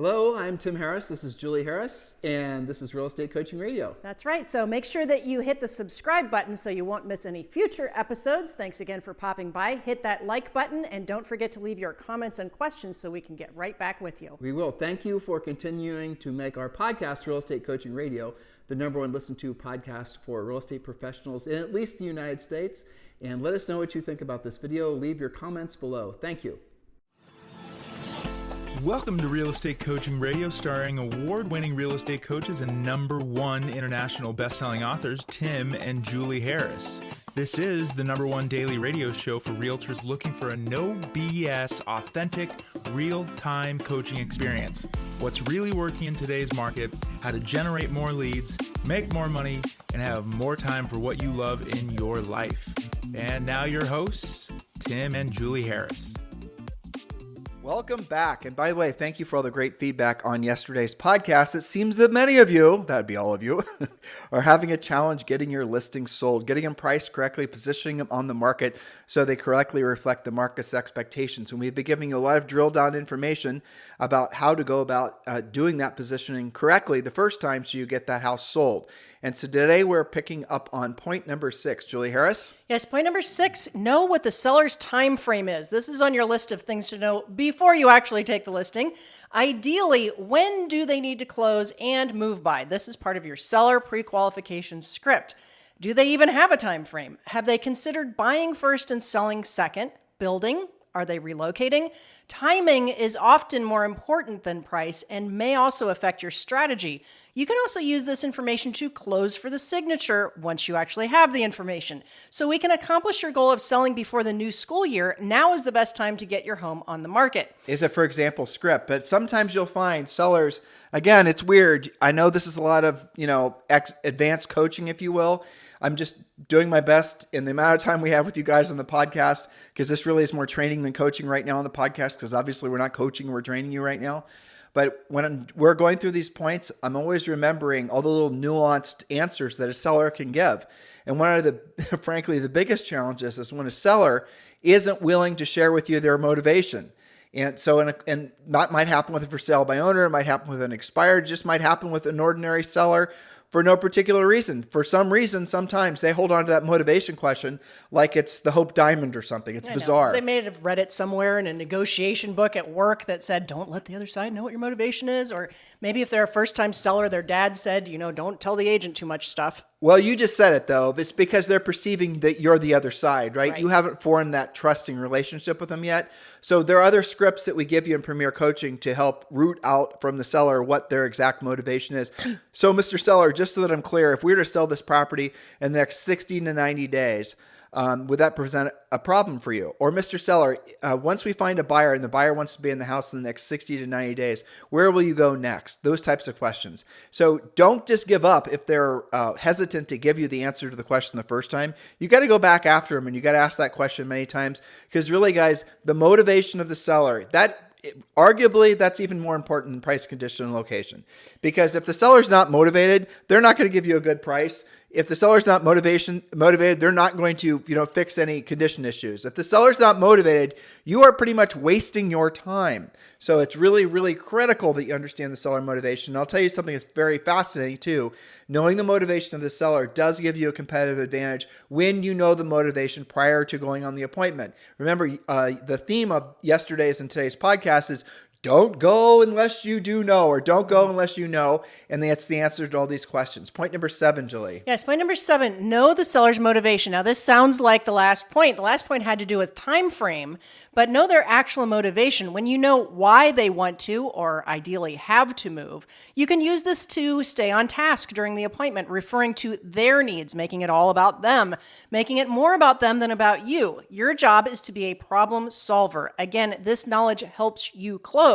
Hello, I'm Tim Harris. This is Julie Harris, and this is Real Estate Coaching Radio. That's right. So make sure that you hit the subscribe button so you won't miss any future episodes. Thanks again for popping by. Hit that like button, and don't forget to leave your comments and questions so we can get right back with you. We will. Thank you for continuing to make our podcast, Real Estate Coaching Radio, the #1 listened to podcast for real estate professionals in at least the United States. And let us know what you think about this video. Leave your comments below. Thank you. Welcome to Real Estate Coaching Radio, starring award-winning real estate coaches and #1 international best-selling authors, Tim and Julie Harris. This is the #1 daily radio show for realtors looking for a no BS, authentic, real-time coaching experience. What's really working in today's market, how to generate more leads, make more money, and have more time for what you love in your life. And now your hosts, Tim and Julie Harris. Welcome back. And by the way, thank you for all the great feedback on yesterday's podcast. It seems that many of you, that'd be all of you, are having a challenge getting your listings sold, getting them priced correctly, positioning them on the market so they correctly reflect the market's expectations. And we've been giving you a lot of drill down information about how to go about doing that positioning correctly the first time so you get that house sold. And so today we're picking up on point number 6. Julie Harris? Yes, point number 6, know what the seller's time frame is. This is on your list of things to know before you actually take the listing. Ideally, when do they need to close and move by? This is part of your seller pre-qualification script. Do they even have a time frame? Have they considered buying first and selling second? Building? Are they relocating? Timing is often more important than price and may also affect your strategy. You can also use this information to close for the signature once you actually have the information. So we can accomplish your goal of selling before the new school year. Now is the best time to get your home on the market. Is it, for example, script? But sometimes you'll find sellers, again, it's weird. I know this is a lot of, advanced coaching, if you will. I'm just doing my best in the amount of time we have with you guys on the podcast, because this really is more training than coaching right now on the podcast, because obviously we're not coaching, we're training you right now. But when we're going through these points, I'm always remembering all the little nuanced answers that a seller can give. And one of the, frankly, the biggest challenges is when a seller isn't willing to share with you their motivation. And so, and that might happen with a for sale by owner, it might happen with an expired, it just might happen with an ordinary seller for no particular reason. For some reason, sometimes they hold on to that motivation question like it's the Hope Diamond or something. It's bizarre. They may have read it somewhere in a negotiation book at work that said, don't let the other side know what your motivation is. Or maybe if they're a first-time seller, their dad said, don't tell the agent too much stuff. Well, you just said it, though. It's because they're perceiving that you're the other side, right? You haven't formed that trusting relationship with them yet. So there are other scripts that we give you in Premier Coaching to help root out from the seller what their exact motivation is. So, Mr. Seller, just so that I'm clear, if we were to sell this property in the next 60 to 90 days, would that present a problem for you? Or Mr. Seller, once we find a buyer and the buyer wants to be in the house in the next 60 to 90 days, where will you go next? Those types of questions. So don't just give up if they're hesitant to give you the answer to the question the first time. You got to go back after them and you got to ask that question many times, because really, guys, the motivation of the seller, arguably, that's even more important than price, condition, and location. Because if the seller's not motivated, they're not going to give you a good price. If the seller's not motivated, they're not going to, fix any condition issues. If the seller's not motivated, you are pretty much wasting your time. So it's really, really critical that you understand the seller motivation. And I'll tell you something that's very fascinating too. Knowing the motivation of the seller does give you a competitive advantage when you know the motivation prior to going on the appointment. Remember, the theme of yesterday's and today's podcast is don't go unless you do know, or don't go unless you know. And that's the answer to all these questions. Point number 7, Julie. Yes, point number 7, know the seller's motivation. Now, this sounds like the last point. The last point had to do with time frame, but know their actual motivation. When you know why they want to, or ideally have to move, you can use this to stay on task during the appointment, referring to their needs, making it all about them, making it more about them than about you. Your job is to be a problem solver. Again, this knowledge helps you close.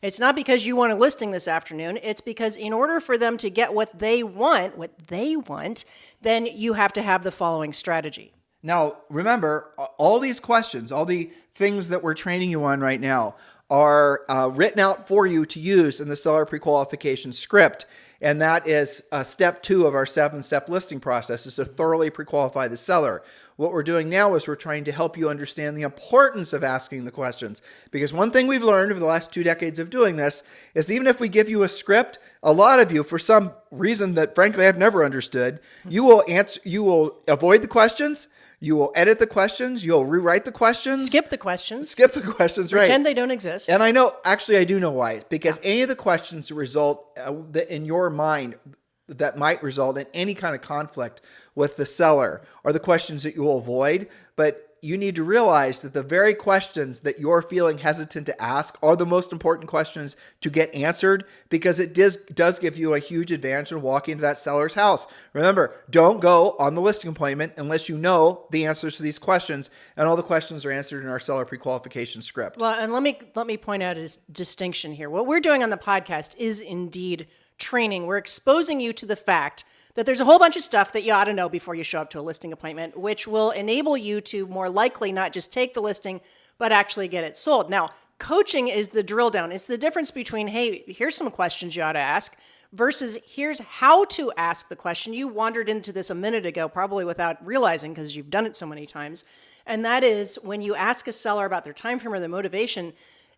It's not because you want a listing this afternoon. It's because in order for them to get what they want, then you have to have the following strategy. Now, remember, all these questions, all the things that we're training you on right now are written out for you to use in the seller pre-qualification script. And that is step 2 of our 7-step listing process, is to thoroughly pre-qualify the seller. What we're doing now is we're trying to help you understand the importance of asking the questions. Because one thing we've learned over the last 2 decades of doing this is even if we give you a script, a lot of you, for some reason that frankly I've never understood, you will avoid the questions, you will edit the questions, you'll rewrite the questions. Skip the questions. Right. Pretend they don't exist. And I do know why. Because any of the questions that result that in your mind that might result in any kind of conflict with the seller are the questions that you will avoid. But you need to realize that the very questions that you're feeling hesitant to ask are the most important questions to get answered, because it does give you a huge advantage in walking into that seller's house. Remember, don't go on the listing appointment unless you know the answers to these questions, and all the questions are answered in our seller pre-qualification script. Well, and let me point out a distinction here. What we're doing on the podcast is indeed training. We're exposing you to the fact that there's a whole bunch of stuff that you ought to know before you show up to a listing appointment, which will enable you to more likely not just take the listing, but actually get it sold. Now, coaching is the drill down. It's the difference between, hey, here's some questions you ought to ask, versus here's how to ask the question. You wandered into this a minute ago, probably without realizing because you've done it so many times. And that is when you ask a seller about their time frame or their motivation,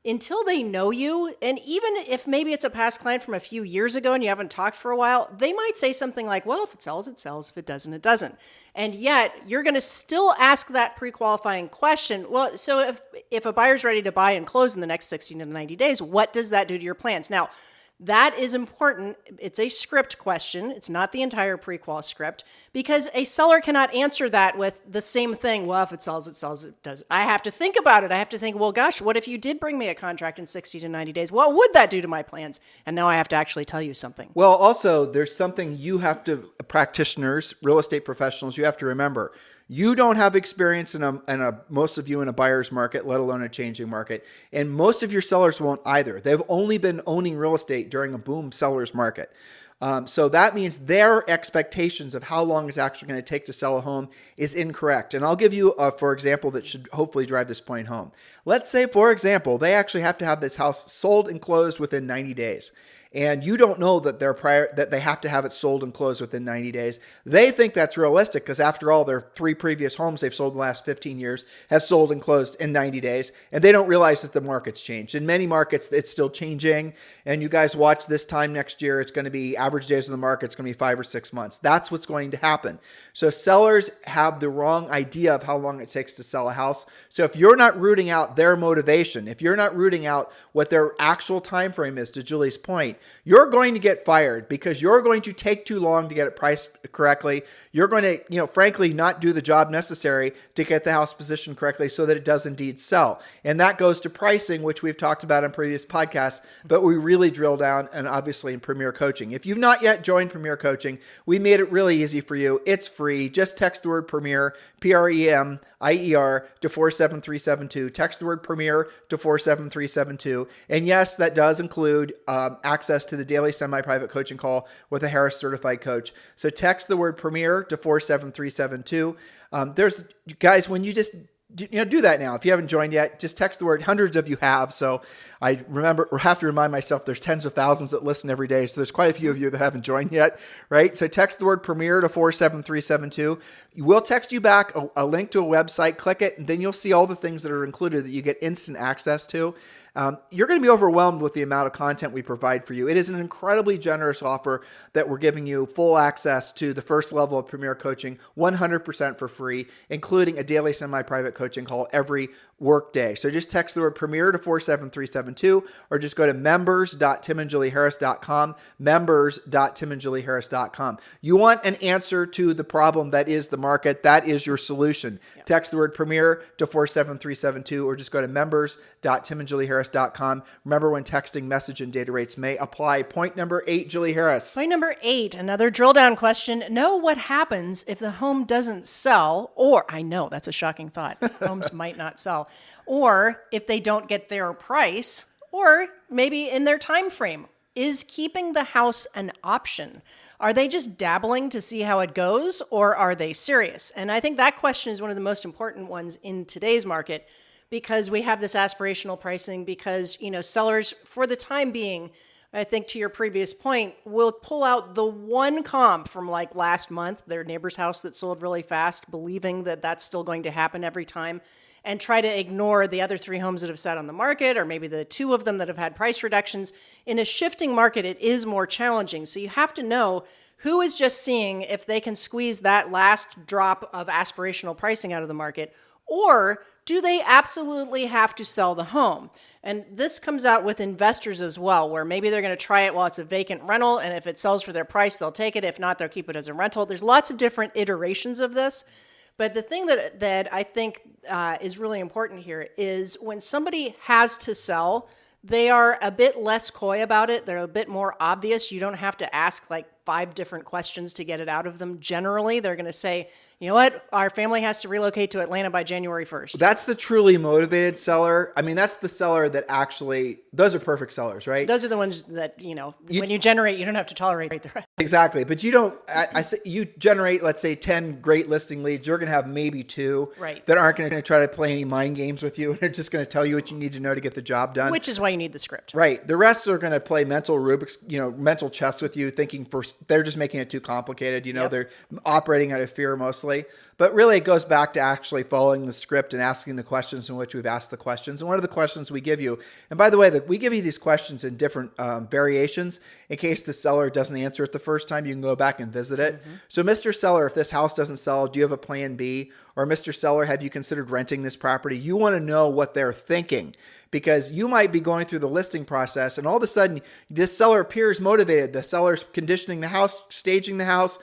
until they know you, and even if maybe it's a past client from a few years ago and you haven't talked for a while, they might say something like, well, if it sells, it sells. If it doesn't, it doesn't. And yet you're going to still ask that pre-qualifying question. Well, so if a buyer's ready to buy and close in the next 60 to 90 days, what does that do to your plans? Now, that is important. It's a script question. It's not the entire pre-qual script, because a seller cannot answer that with the same thing. Well, if it sells, it does. I have to think about it. I have to think, well, gosh, what if you did bring me a contract in 60 to 90 days? What would that do to my plans? And now I have to actually tell you something. Well, also, there's something you have to, practitioners, real estate professionals, you have to remember. You don't have experience most of you in a buyer's market, let alone a changing market. And most of your sellers won't either. They've only been owning real estate during a boom seller's market. So that means their expectations of how long it's actually going to take to sell a home is incorrect. And I'll give you, for example, that should hopefully drive this point home. Let's say, for example, they actually have to have this house sold and closed within 90 days. And you don't know that that they have to have it sold and closed within 90 days. They think that's realistic because after all, their 3 previous homes they've sold in the last 15 years has sold and closed in 90 days. And they don't realize that the market's changed. In many markets, it's still changing. And you guys watch this time next year, it's going to be average days in the market. It's going to be 5 or 6 months. That's what's going to happen. So sellers have the wrong idea of how long it takes to sell a house. So if you're not rooting out their motivation, if you're not rooting out what their actual time frame is, to Julie's point, you're going to get fired because you're going to take too long to get it priced correctly. You're going to, frankly, not do the job necessary to get the house positioned correctly so that it does indeed sell. And that goes to pricing, which we've talked about in previous podcasts, but we really drill down, and obviously in Premier Coaching. If you've not yet joined Premier Coaching, we made it really easy for you. It's free. Just text the word Premier, PREMIER, to 47372. Text the word Premier to 47372. And yes, that does include access to the daily semi-private coaching call with a Harris certified coach. So text the word Premier to 47372. There's guys, when you just do that now. If you haven't joined yet, just text the word. Hundreds of you have. So I have to remind myself there's tens of thousands that listen every day. So there's quite a few of you that haven't joined yet, right? So text the word Premier to 47372. We'll text you back a link to a website. Click it, and then you'll see all the things that are included that you get instant access to. You're going to be overwhelmed with the amount of content we provide for you. It is an incredibly generous offer that we're giving you full access to the first level of Premier Coaching, 100% for free, including a daily semi-private coaching call every workday. So just text the word Premier to 47372, or just go to members.timandjulieharris.com, members.timandjulieharris.com. You want an answer to the problem that is the market. That is your solution. Yeah. Text the word Premier to 47372, or just go to members.timandjulieharris.com. Remember, when texting, message and data rates may apply. Point number 8, Julie Harris. Point number 8, another drill down question. Know what happens if the home doesn't sell, or I know that's a shocking thought. Homes might not sell. Or if they don't get their price, or maybe in their time frame. Is keeping the house an option? Are they just dabbling to see how it goes, or are they serious? And I think that question is one of the most important ones in today's market, because we have this aspirational pricing, because sellers, for the time being, I think to your previous point, will pull out the one comp from like last month, their neighbor's house that sold really fast, believing that that's still going to happen every time, and try to ignore the other 3 homes that have sat on the market, or maybe the 2 of them that have had price reductions. In a shifting market, it is more challenging. So you have to know who is just seeing if they can squeeze that last drop of aspirational pricing out of the market, or do they absolutely have to sell the home? And this comes out with investors as well, where maybe they're going to try it while it's a vacant rental, and if it sells for their price, they'll take it. If not, they'll keep it as a rental. There's lots of different iterations of this. But the thing that I think is really important here is when somebody has to sell, they are a bit less coy about it. They're a bit more obvious. You don't have to ask like 5 different questions to get it out of them. Generally, they're going to say, you know what, our family has to relocate to Atlanta by January 1st. That's the truly motivated seller. I mean, that's the seller that actually, those are perfect sellers, right? Those are the ones that, when you generate, you don't have to tolerate the rest. Exactly. But you don't, I say you generate, let's say 10 great listing leads. You're going to have maybe 2 right. that aren't going to try to play any mind games with you. And they're just going to tell you what you need to know to get the job done. Which is why you need the script. Right. The rest are going to play mental Rubik's, mental chess with you, thinking they're just making it too complicated. Yep. They're operating out of fear mostly. But really, it goes back to actually following the script and asking the questions in which we've asked the questions. And one of the questions we give you, and by the way, we give you these questions in different variations. In case the seller doesn't answer it the first time, you can go back and visit it. Mm-hmm. So, Mr. Seller, if this house doesn't sell, do you have a plan B? Or Mr. Seller, have you considered renting this property? You want to know what they're thinking, because you might be going through the listing process and all of a sudden this seller appears motivated. The seller's conditioning the house, staging the house,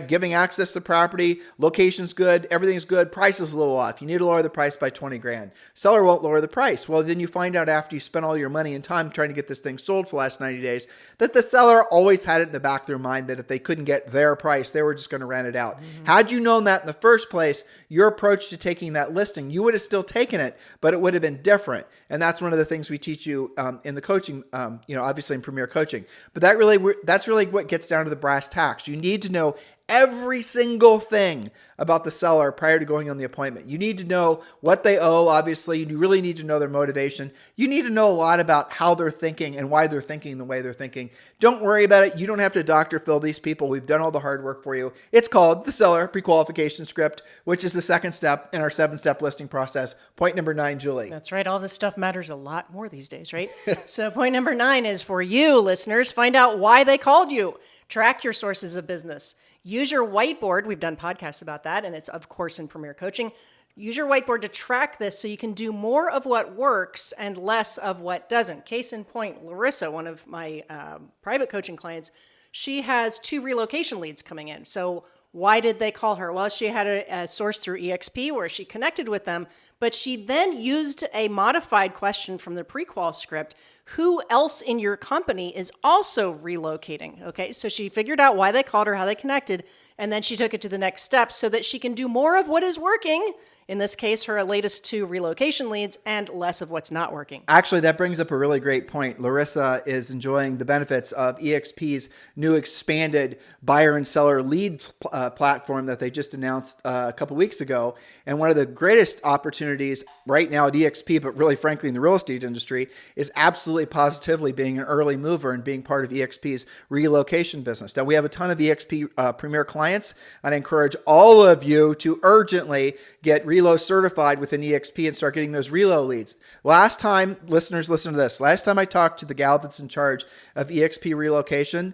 giving access to the property, location's good, everything's good, price is a little off. You need to lower the price by 20 grand. Seller won't lower the price. Well, then you find out after you spent all your money and time trying to get this thing sold for the last 90 days that the seller always had it in the back of their mind that if they couldn't get their price, they were just going to rent it out. Mm-hmm. Had you known that in the first place, your approach to taking that listing, you would have still taken it, but it would have been different. And that's one of the things we teach you in the coaching, obviously in Premier Coaching. But that's really what gets down to the brass tacks. You need to know every single thing about the seller prior to going on the appointment. You need to know what they owe, obviously. You really need to know their motivation. You need to know a lot about how they're thinking and why they're thinking the way they're thinking. Don't worry about it. You don't have to Dr. Phil these people. We've done all the hard work for you. It's called the Seller Pre-qualification Script, which is the second step in our 7-step listing process. Point number 9, Julie. That's right. All this stuff matters a lot more these days, right? So point number 9 is for you, listeners. Find out why they called you. Track your sources of business. Use your whiteboard. We've done podcasts about that, and it's, of course, in Premier Coaching. Use your whiteboard to track this so you can do more of what works and less of what doesn't. Case in point, Larissa, one of my private coaching clients, she has 2 relocation leads coming in. So why did they call her? Well, she had a source through EXP where she connected with them, but she then used a modified question from the pre-qual script. Who else in your company is also relocating? Okay, so she figured out why they called her, how they connected, and then she took it to the next step so that she can do more of what is working. In this case, her latest 2 relocation leads, and less of what's not working. Actually, that brings up a really great point. Larissa is enjoying the benefits of EXP's new expanded buyer and seller lead platform that they just announced a couple weeks ago. And one of the greatest opportunities right now at EXP, but really frankly in the real estate industry, is absolutely positively being an early mover and being part of EXP's relocation business. Now, we have a ton of EXP Premier clients, and I encourage all of you to urgently get Relo certified within EXP and start getting those Relo leads. Last time, listeners, listen to this. Last time I talked to the gal that's in charge of EXP relocation,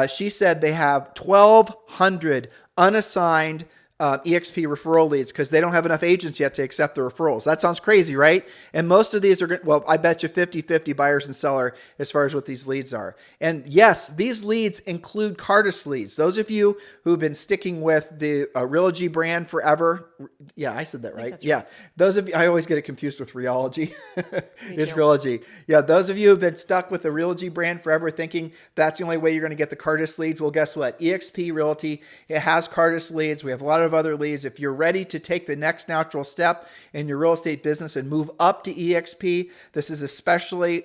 she said they have 1,200 unassigned EXP referral leads because they don't have enough agents yet to accept the referrals. That sounds crazy, right? And most of these are, well, I bet you 50-50 buyers and seller as far as what these leads are. And yes, these leads include Cardis leads. Those of you who've been sticking with the Realogy brand forever. Yeah, I said that right. Yeah. Right. Those of you, I always get it confused with Realogy. It's Realogy. Yeah. Those of you who've been stuck with the Realogy brand forever thinking that's the only way you're going to get the Cardis leads. Well, guess what? EXP Realty, it has Cardis leads. We have a lot of of other leads. If you're ready to take the next natural step in your real estate business and move up to EXP, this is especially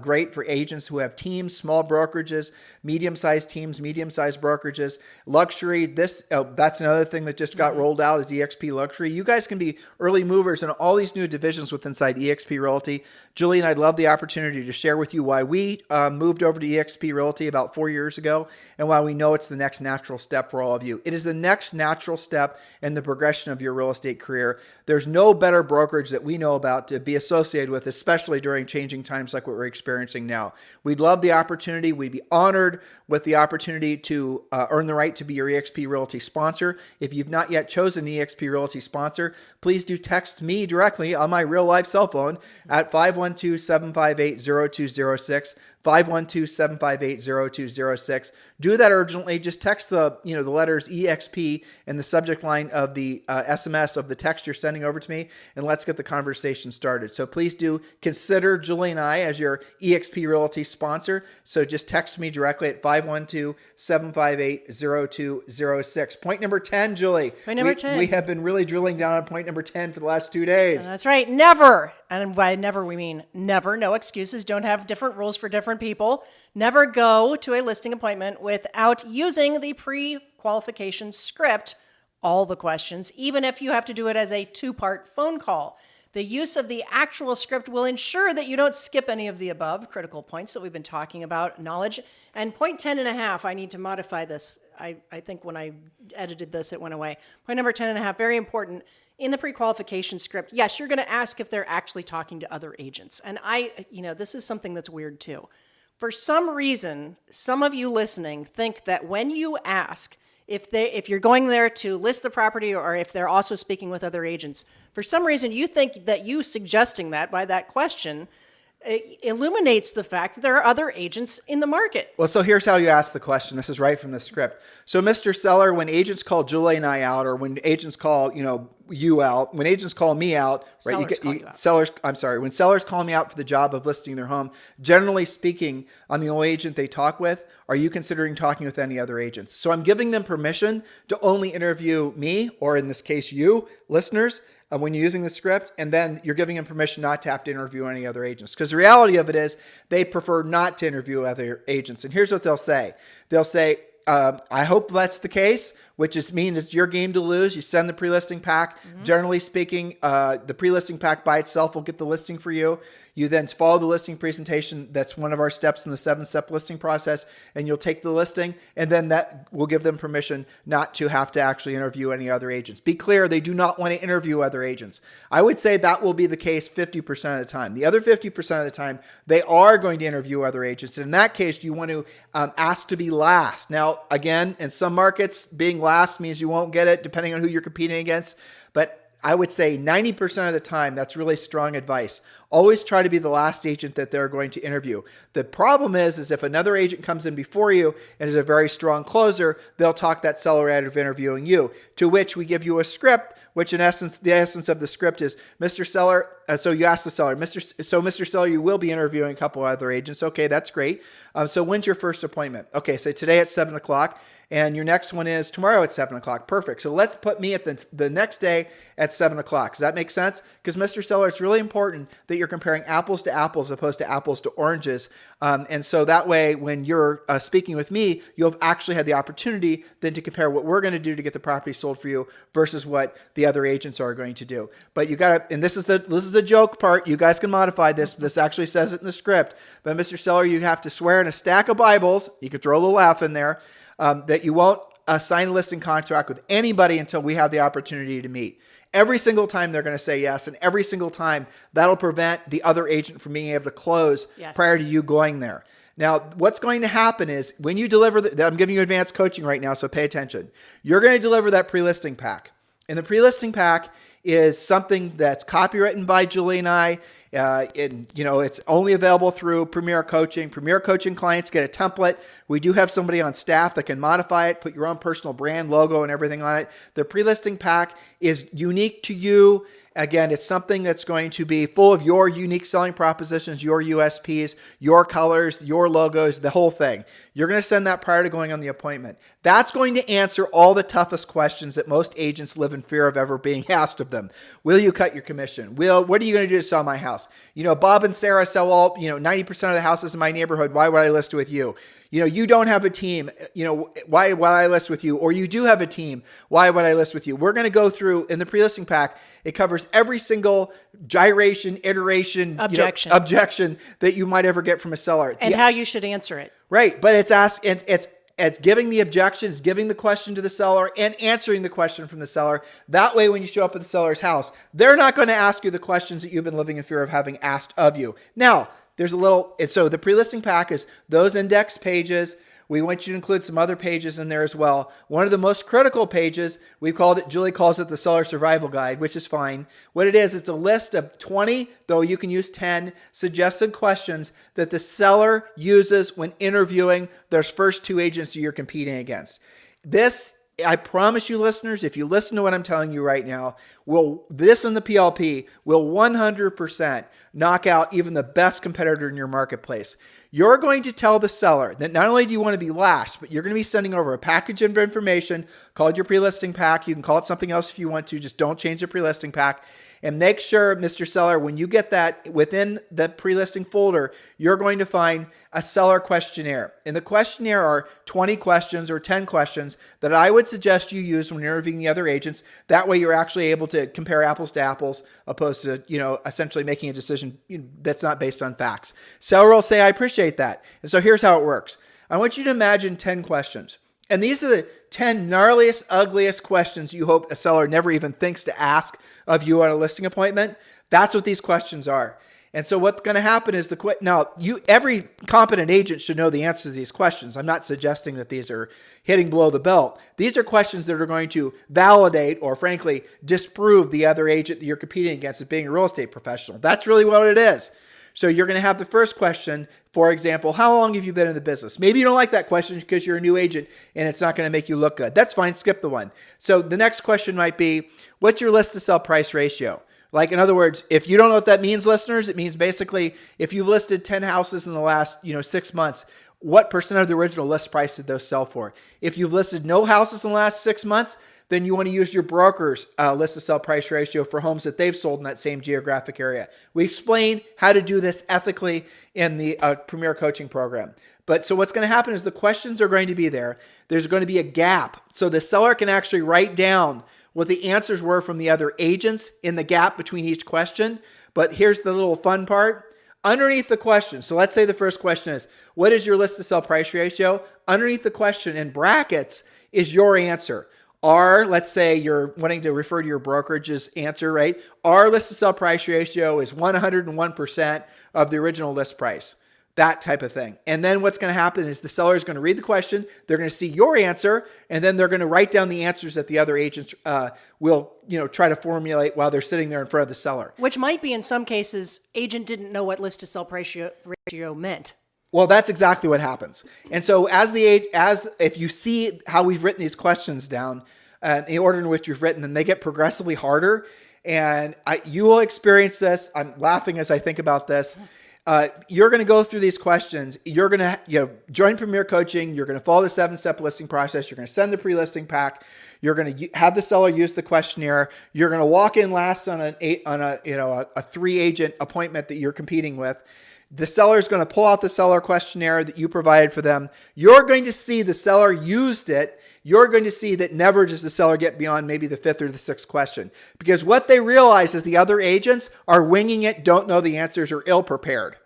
great for agents who have teams, small brokerages, medium-sized teams, medium-sized brokerages, luxury. That's another thing that just got rolled out is EXP Luxury. You guys can be early movers in all these new divisions within EXP Realty. Julie and I'd love the opportunity to share with you why we moved over to EXP Realty about 4 years ago and why we know it's the next natural step for all of you. It is the next natural step in the progression of your real estate career. There's no better brokerage that we know about to be associated with, especially during changing times like what we're experiencing now. We'd love the opportunity. We'd be honored with the opportunity to earn the right to be your EXP Realty sponsor. If you've not yet chosen EXP Realty sponsor, please do text me directly on my real life cell phone at 512-758-0206. 512-758-0206. Do that urgently. Just text the letters EXP in the subject line of the SMS of the text you're sending over to me, and let's get the conversation started. So please do consider Julie and I as your EXP Realty sponsor. So just text me directly at 512-758-0206. Point number 10, Julie. Point number 10. We have been really drilling down on point number 10 for the last 2 days. That's right. Never. And by never, we mean never. No excuses. Don't have different rules for different people. Never go to a listing appointment without using the pre-qualification script, all the questions, even if you have to do it as a 2-part phone call. The use of the actual script will ensure that you don't skip any of the above critical points that we've been talking about, knowledge. And point 10 and a half, I need to modify this. I think when I edited this, it went away. Point number 10 and a half, very important. In the pre-qualification script, yes, you're going to ask if they're actually talking to other agents. And this is something that's weird too. For some reason, some of you listening think that when you ask if you're going there to list the property or if they're also speaking with other agents, for some reason you think that you suggesting that by that question illuminates the fact that there are other agents in the market. Well, so here's how you ask the question. This is right from the script. So, Mr. Seller, when agents call Julie and I out, or when agents call, you out, when agents call me out, right? When sellers call me out for the job of listing their home, generally speaking, I'm the only agent they talk with. Are you considering talking with any other agents? So I'm giving them permission to only interview me, or in this case, you, listeners, when you're using the script, and then you're giving them permission not to have to interview any other agents. Because the reality of it is they prefer not to interview other agents. And here's what they'll say. They'll say, I hope that's the case, which means it's your game to lose. You send the pre-listing pack. Mm-hmm. Generally speaking, the pre-listing pack by itself will get the listing for you. You then follow the listing presentation. That's one of our steps in the 7-step listing process. And you'll take the listing, and then that will give them permission not to have to actually interview any other agents. Be clear, they do not want to interview other agents. I would say that will be the case 50% of the time. The other 50% of the time, they are going to interview other agents. And in that case, you want to ask to be last. Now, again, in some markets, being last means you won't get it depending on who you're competing against. But I would say 90% of the time, that's really strong advice. Always try to be the last agent that they're going to interview. The problem is if another agent comes in before you and is a very strong closer, they'll talk that seller out of interviewing you, to which we give you a script, which in essence, the essence of the script is, Mr. Seller, so you ask the seller, Mr. Seller, you will be interviewing a couple of other agents. Okay, that's great. So when's your first appointment? Okay, so today at 7 o'clock. And your next one is tomorrow at 7 o'clock. Perfect. So let's put me at the next day at 7 o'clock. Does that make sense? Because Mr. Seller, it's really important that you're comparing apples to apples as opposed to apples to oranges. And so that way, when you're speaking with me, you'll have actually had the opportunity then to compare what we're going to do to get the property sold for you versus what the other agents are going to do. But you got to, and this is the joke part. You guys can modify this. This actually says it in the script. But Mr. Seller, you have to swear in a stack of Bibles. You could throw a little laugh in there. That you won't sign a listing contract with anybody until we have the opportunity to meet. Every single time they're going to say yes, and every single time that'll prevent the other agent from being able to close prior to you going there. Now, what's going to happen is when you deliver, I'm giving you advanced coaching right now, so pay attention. You're going to deliver that pre-listing pack. And the pre-listing pack is something that's copywritten by Julie and I. It's only available through Premier Coaching. Premier Coaching clients get a template. We do have somebody on staff that can modify it, put your own personal brand logo and everything on it. The pre-listing pack is unique to you. Again, it's something that's going to be full of your unique selling propositions, your USPs, your colors, your logos, the whole thing. You're going to send that prior to going on the appointment. That's going to answer all the toughest questions that most agents live in fear of ever being asked of them. Will you cut your commission? What are you going to do to sell my house? Bob and Sarah sell 90% of the houses in my neighborhood. Why would I list with you? You don't have a team. Why would I list with you? Or you do have a team. Why would I list with you? We're going to go through in the pre-listing pack. It covers every single gyration, iteration, objection that you might ever get from a seller. And how you should answer it. Right. But it's giving the objections, giving the question to the seller, and answering the question from the seller. That way, when you show up at the seller's house, they're not going to ask you the questions that you've been living in fear of having asked of you. Now, so the pre-listing pack is those index pages. We want you to include some other pages in there as well. One of the most critical pages, Julie calls it the seller survival guide, which is fine. What it is, it's a list of 20, though you can use 10, suggested questions that the seller uses when interviewing those first 2 agents that you're competing against. This, I promise you listeners, if you listen to what I'm telling you right now, this and the PLP will 100% knock out even the best competitor in your marketplace. You're going to tell the seller that not only do you want to be last, but you're going to be sending over a package of information called your pre-listing pack. You can call it something else if you want to, just don't change the pre-listing pack. And make sure, Mr. Seller, when you get that within the pre-listing folder, you're going to find a seller questionnaire. In the questionnaire are 20 questions or 10 questions that I would suggest you use when interviewing the other agents. That way you're actually able to compare apples to apples, opposed to, essentially making a decision that's not based on facts. Seller will say, I appreciate that. And so here's how it works. I want you to imagine 10 questions. And these are the 10 gnarliest, ugliest questions you hope a seller never even thinks to ask of you on a listing appointment. That's what these questions are. And so what's going to happen is every competent agent should know the answer to these questions. I'm not suggesting that these are hitting below the belt. These are questions that are going to validate or frankly disprove the other agent that you're competing against as being a real estate professional. That's really what it is. So you're going to have the first question, for example, how long have you been in the business? Maybe you don't like that question because you're a new agent and it's not going to make you look good. That's fine. Skip the one. So the next question might be, what's your list to sell price ratio? Like, in other words, if you don't know what that means, listeners, it means basically if you've listed 10 houses in the last 6 months, what percent of the original list price did those sell for? If you've listed no houses in the last 6 months, then you want to use your broker's list to sell price ratio for homes that they've sold in that same geographic area. We explain how to do this ethically in the Premier Coaching program. So what's going to happen is the questions are going to be there. There's going to be a gap. So the seller can actually write down what the answers were from the other agents in the gap between each question. But here's the little fun part. Underneath the question, so let's say the first question is, what is your list to sell price ratio? Underneath the question in brackets is your answer. Let's say you're wanting to refer to your brokerage's answer, right? Our list to sell price ratio is 101% of the original list price. That type of thing. And then what's going to happen is the seller is going to read the question, they're going to see your answer, and then they're going to write down the answers that the other agents will try to formulate while they're sitting there in front of the seller. Which might be in some cases, agent didn't know what list to sell price ratio meant. Well, that's exactly what happens. And so if you see how we've written these questions down, the order in which you've written them, they get progressively harder. And you will experience this. I'm laughing as I think about this. You're going to go through these questions. You're going to join Premier Coaching. You're going to follow the 7-step listing process. You're going to send the pre-listing pack. You're going to have the seller use the questionnaire. You're going to walk in last on a 3-agent appointment that you're competing with. The seller is going to pull out the seller questionnaire that you provided for them. You're going to see the seller used it. You're going to see that never does the seller get beyond maybe the 5th or the 6th question. Because what they realize is the other agents are winging it, don't know the answers, or ill-prepared.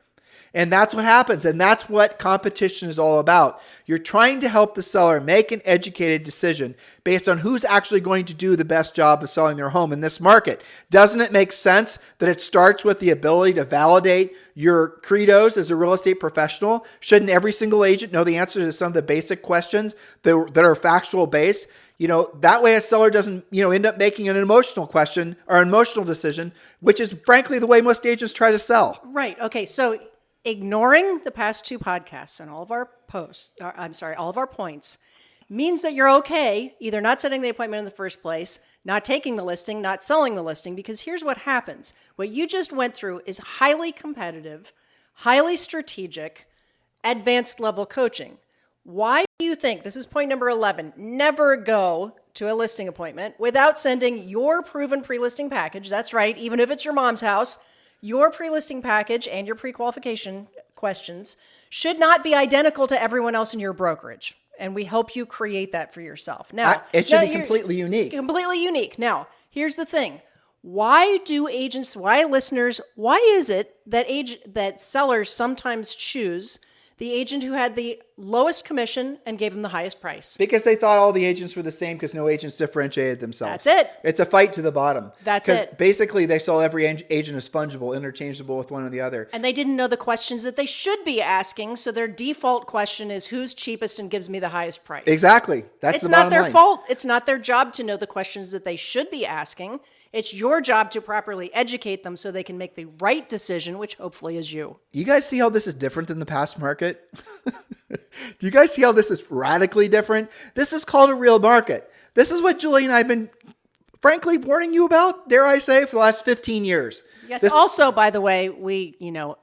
And that's what happens. And that's what competition is all about. You're trying to help the seller make an educated decision based on who's actually going to do the best job of selling their home in this market. Doesn't it make sense that it starts with the ability to validate your credos as a real estate professional? Shouldn't every single agent know the answer to some of the basic questions that are factual based? That way a seller doesn't, end up making an emotional question or an emotional decision, which is frankly the way most agents try to sell. Right. Okay. So ignoring the past 2 podcasts and all of our all of our points means that you're okay either not setting the appointment in the first place, not taking the listing, not selling the listing, because here's what happens. What you just went through is highly competitive, highly strategic, advanced level coaching. Why do you think, this is point number 11, never go to a listing appointment without sending your proven pre-listing package? That's right, even if it's your mom's house, your pre-listing package and your pre-qualification questions should not be identical to everyone else in your brokerage. And we help you create that for yourself. Now, it should be completely unique. Completely unique. Now, here's the thing. Why do agents, why listeners, why is it that sellers sometimes choose the agent who had the lowest commission and gave them the highest price? Because they thought all the agents were the same because no agents differentiated themselves. That's it. It's a fight to the bottom. That's it. Basically, they saw every agent as fungible, interchangeable with one or the other. And they didn't know the questions that they should be asking, so their default question is who's cheapest and gives me the highest price. Exactly. That's It's the not bottom their line. fault. It's not their job to know the questions that they should be asking. It's your job to properly educate them so they can make the right decision, which hopefully is you. You guys see how this is different than the past market? Do you guys see how this is radically different? This is called a real market. This is what Julie and I have been, frankly, warning you about, dare I say, for the last 15 years. Yes. Also, by the way, we,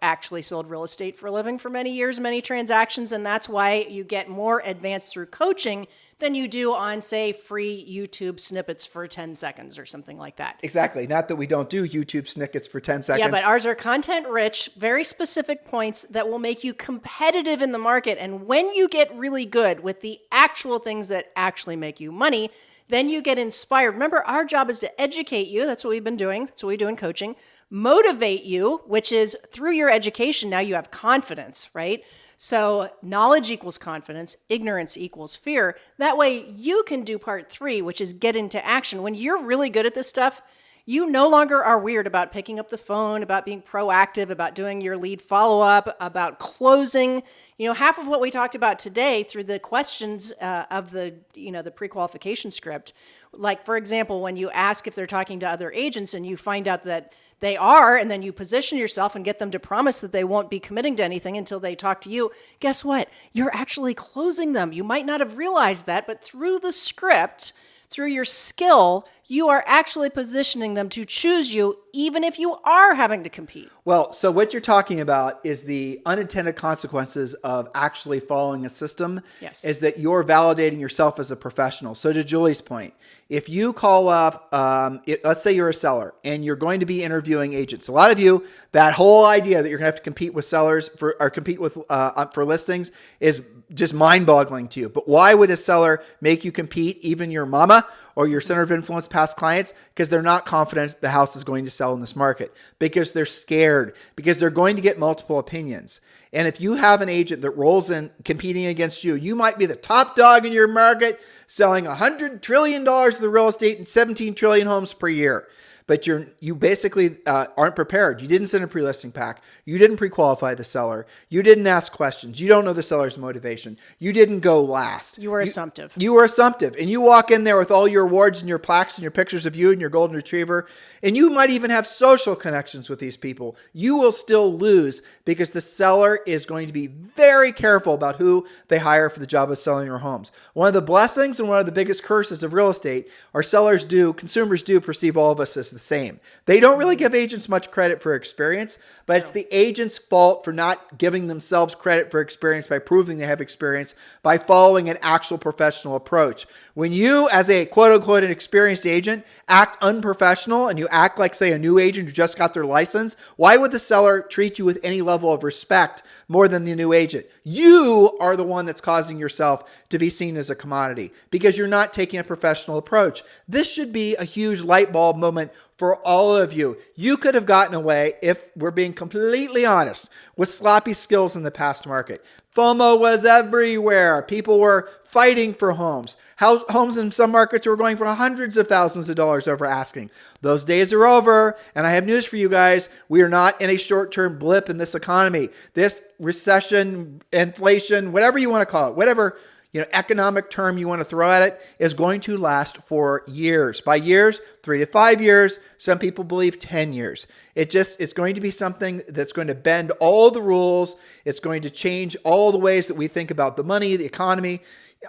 actually sold real estate for a living for many years, many transactions, and that's why you get more advanced through coaching than you do on, say, free YouTube snippets for 10 seconds or something like that. Exactly. Not that we don't do YouTube snippets for 10 seconds. Yeah, but ours are content rich, very specific points that will make you competitive in the market. And when you get really good with the actual things that actually make you money, then you get inspired. Remember, our job is to educate you. That's what we've been doing. That's what we do in coaching. Motivate you, which is through your education, now you have confidence, right? So knowledge equals confidence, ignorance equals fear. That way you can do part 3, which is get into action. When you're really good at this stuff, you no longer are weird about picking up the phone, about being proactive, about doing your lead follow-up, about closing. Half of what we talked about today through the questions of the pre-qualification script. Like, for example, when you ask if they're talking to other agents and you find out that they are, and then you position yourself and get them to promise that they won't be committing to anything until they talk to you, guess what? You're actually closing them. You might not have realized that, but through the script, through your skill, you are actually positioning them to choose you, even if you are having to compete. Well, so what you're talking about is the unintended consequences of actually following a system. Yes. Is that you're validating yourself as a professional. So to Julie's point, if you call up, let's say you're a seller and you're going to be interviewing agents. A lot of you, that whole idea that you're going to have to compete with sellers for listings is just mind-boggling to you. But why would a seller make you compete, even your mama or your center of influence past clients? Because they're not confident the house is going to sell in this market, because they're scared, because they're going to get multiple opinions. And if you have an agent that rolls in competing against you, you might be the top dog in your market, selling $100 trillion of the real estate and 17 trillion homes per year. But you basically aren't prepared. You didn't send a pre-listing pack. You didn't pre-qualify the seller. You didn't ask questions. You don't know the seller's motivation. You didn't go last. You were assumptive. You were assumptive. And you walk in there with all your awards and your plaques and your pictures of you and your golden retriever, and you might even have social connections with these people. You will still lose because the seller is going to be very careful about who they hire for the job of selling your homes. One of the blessings and one of the biggest curses of real estate are consumers do perceive all of us as the same. They don't really give agents much credit for experience, but it's the agent's fault for not giving themselves credit for experience by proving they have experience by following an actual professional approach. When you, as a quote unquote an experienced agent, act unprofessional and you act like, say, a new agent who just got their license, why would the seller treat you with any level of respect more than the new agent? You are the one that's causing yourself to be seen as a commodity because you're not taking a professional approach. This should be a huge light bulb moment for all of you. You could have gotten away, if we're being completely honest, with sloppy skills in the past market. FOMO was everywhere. People were fighting for homes. Homes in some markets were going for hundreds of thousands of dollars over asking. Those days are over, and I have news for you guys. We are not in a short-term blip in this economy. This recession, inflation, whatever you want to call it, whatever economic term you want to throw at it, is going to last for years. By years, 3 to 5 years. Some people believe 10 years. It's going to be something that's going to bend all the rules. It's going to change all the ways that we think about the money, the economy,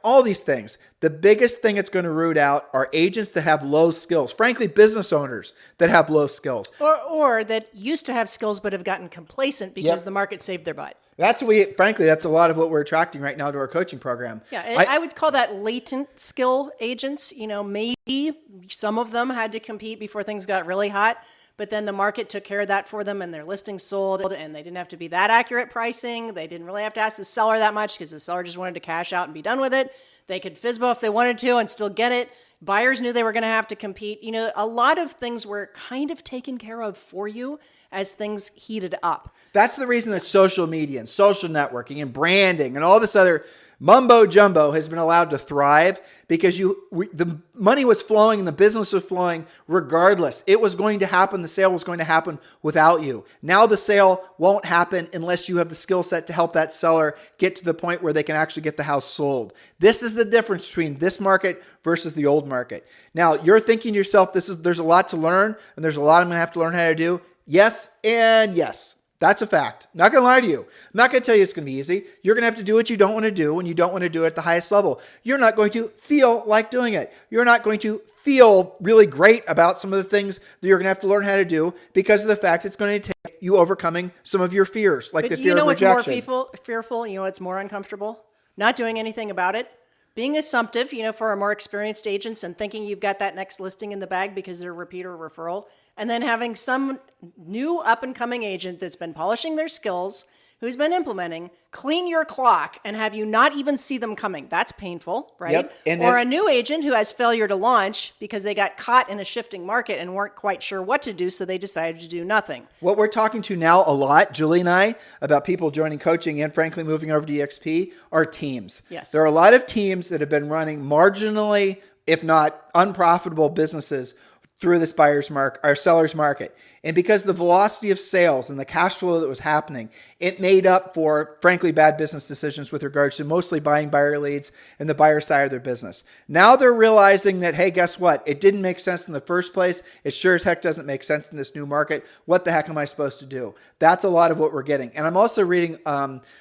all these things. The biggest thing it's going to root out are agents that have low skills. Frankly, business owners that have low skills. Or that used to have skills but have gotten complacent because the market saved their butt. That's a lot of what we're attracting right now to our coaching program. Yeah, I would call that latent skill agents. Maybe some of them had to compete before things got really hot, but then the market took care of that for them and their listings sold, and they didn't have to be that accurate pricing. They didn't really have to ask the seller that much because the seller just wanted to cash out and be done with it. They could FSBO if they wanted to and still get it. Buyers knew they were going to have to compete. A lot of things were kind of taken care of for you as things heated up. That's the reason that social media and social networking and branding and all this other mumbo jumbo has been allowed to thrive, because the money was flowing and the business was flowing regardless. It was going to happen. The sale was going to happen without you. Now the sale won't happen unless you have the skill set to help that seller get to the point where they can actually get the house sold. This is the difference between this market versus the old market. Now you're thinking to yourself, there's a lot to learn, and there's a lot I'm going to have to learn how to do. Yes and yes. That's a fact. Not going to lie to you. I'm not going to tell you it's going to be easy. You're going to have to do what you don't want to do when you don't want to do it at the highest level. You're not going to feel like doing it. You're not going to feel really great about some of the things that you're going to have to learn how to do because of the fact it's going to take you overcoming some of your fears, like the fear of rejection. What's more fearful? What's more uncomfortable? Not doing anything about it. Being assumptive, for our more experienced agents and thinking you've got that next listing in the bag because they're a repeat or referral. And then having some new up-and-coming agent that's been polishing their skills, who's been implementing, clean your clock and have you not even see them coming. That's painful, right? Yep. Or a new agent who has failure to launch because they got caught in a shifting market and weren't quite sure what to do, so they decided to do nothing. What we're talking to now a lot, Julie and I, about people joining coaching and frankly moving over to EXP are teams. Yes. There are a lot of teams that have been running marginally, if not unprofitable businesses through this seller's market. And because the velocity of sales and the cash flow that was happening, it made up for, frankly, bad business decisions with regards to mostly buying buyer leads and the buyer side of their business. Now they're realizing that, hey, guess what? It didn't make sense in the first place. It sure as heck doesn't make sense in this new market. What the heck am I supposed to do? That's a lot of what we're getting. And I'm also reading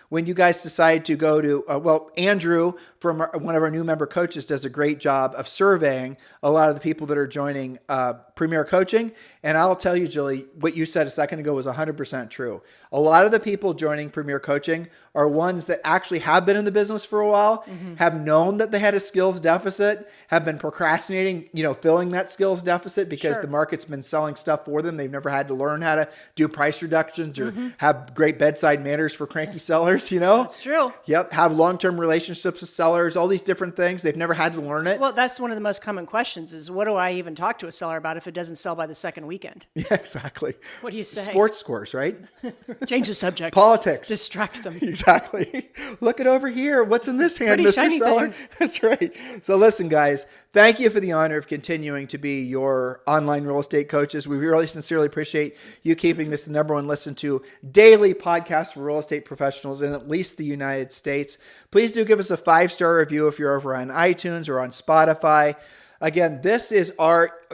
when you guys decide to go to, Andrew from one of our new member coaches does a great job of surveying a lot of the people that are joining Premier Coaching. And I'll tell you, Julie, what you said a second ago was 100% true. A lot of the people joining Premier Coaching are ones that actually have been in the business for a while, have known that they had a skills deficit, have been procrastinating, filling that skills deficit because the market's been selling stuff for them. They've never had to learn how to do price reductions or have great bedside manners for cranky sellers, That's true. Yep. Have long-term relationships with sellers, all these different things. They've never had to learn it. Well, that's one of the most common questions is, what do I even talk to a seller about if it doesn't sell by the second weekend? Yeah, exactly. What do you say? Sports scores, right? Change the subject. Politics. Distract them. Exactly. Look it over here. What's in this hand, Pretty Mr. shiny Seller? things. That's right. So listen, guys, thank you for the honor of continuing to be your online real estate coaches. We really sincerely appreciate you keeping this the number one listened to daily podcast for real estate professionals in at least the United States. Please do give us a 5-star review if you're over on iTunes or on Spotify. Again, this is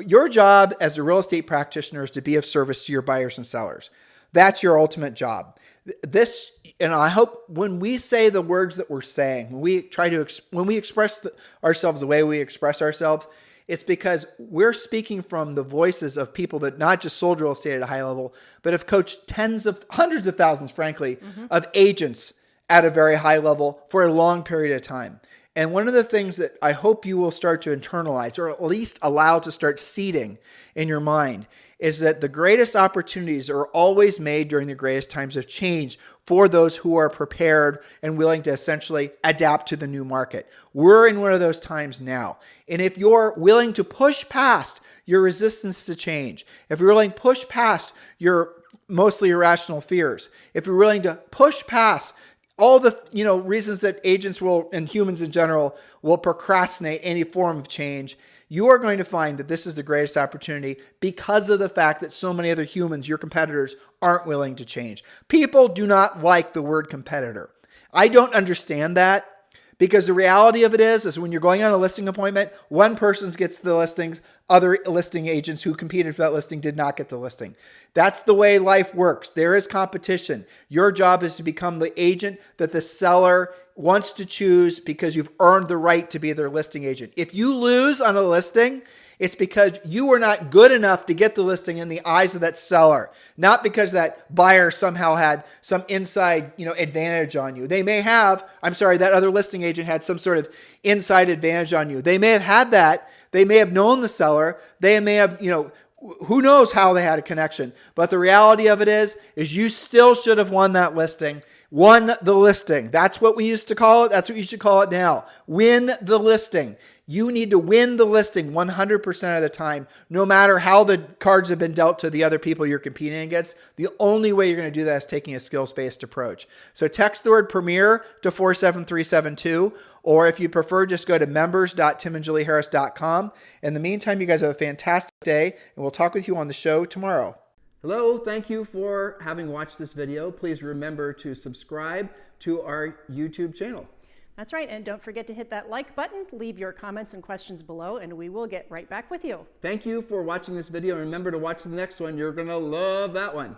your job as a real estate practitioner is to be of service to your buyers and sellers. That's your ultimate job. And I hope when we say the words that we're saying, when we express ourselves the way we express ourselves, it's because we're speaking from the voices of people that not just sold real estate at a high level, but have coached hundreds of thousands, frankly, of agents at a very high level for a long period of time. And one of the things that I hope you will start to internalize, or at least allow to start seeding in your mind, is that the greatest opportunities are always made during the greatest times of change for those who are prepared and willing to essentially adapt to the new market. We're in one of those times now. And if you're willing to push past your resistance to change, if you're willing to push past your mostly irrational fears, if you're willing to push past all the reasons that agents will, and humans in general, will procrastinate any form of change, you are going to find that this is the greatest opportunity because of the fact that so many other humans, your competitors, aren't willing to change. People do not like the word competitor. I don't understand that, because the reality of it is when you're going on a listing appointment, one person gets the listings, other listing agents who competed for that listing did not get the listing. That's the way life works. There is competition. Your job is to become the agent that the seller wants to choose because you've earned the right to be their listing agent. If you lose on a listing, it's because you were not good enough to get the listing in the eyes of that seller, not because that buyer somehow had some inside, advantage on you. They may have, that other listing agent had some sort of inside advantage on you. They may have had that. They may have known the seller. They may have, who knows how they had a connection. But the reality of it is you still should have won that listing. Won the listing. That's what we used to call it. That's what you should call it now. Win the listing. You need to win the listing 100% of the time, no matter how the cards have been dealt to the other people you're competing against. The only way you're going to do that is taking a skills-based approach. So text the word Premier to 47372, or if you prefer, just go to members.timandjulieharris.com. In the meantime, you guys have a fantastic day, and we'll talk with you on the show tomorrow. Hello, thank you for having watched this video. Please remember to subscribe to our YouTube channel. That's right, and don't forget to hit that like button, leave your comments and questions below, and we will get right back with you. Thank you for watching this video, and remember to watch the next one. You're going to love that one.